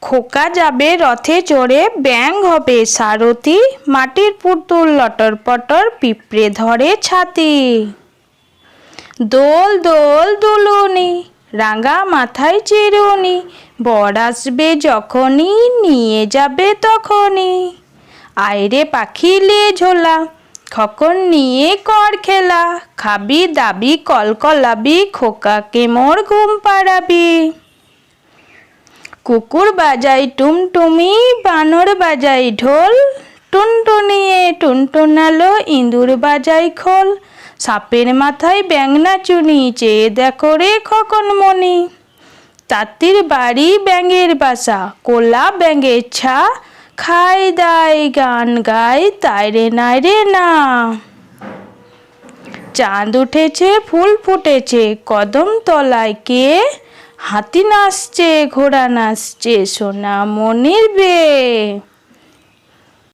খোকা যাবে রথে চড়ে, ব্যাঙ হবে সারথি, মাটির পুতুল লটর পটর, পিঁপড়ে ধরে ছাতি। দোল দোল দুলুনি, রাঙা মাথায় চিরুনি, বর আসবে যখনই, নিয়ে যাবে তখনই। আয়রে পাখি লিয়ে ঝোলা, খকন নিয়ে কর খেলা, খাবি দাবি কলকলাবি, খোকাকে মোর ঘুম পাড়াবি। কুকুর বাজাই টুমটুমি, বানর বাজাই ঢোল, টুনটুনিয়ে টুনটুনালো, ইঁদুর বাজাই খোল। সাপের মাথায় ব্যাঙ নাচুনি, চেয়ে দেখো রে খোকন মনি। তাঁতির বাড়ি ব্যাঙের বাসা, কোলা ব্যাঙের ছা, খাই দাই গান গাই, তাই রে নাই রে না। চাঁদ উঠেছে ফুল ফুটেছে, কদম তলায় কে, হাতি নাচছে ঘোড়া নাচছে, সোনা মনির বে।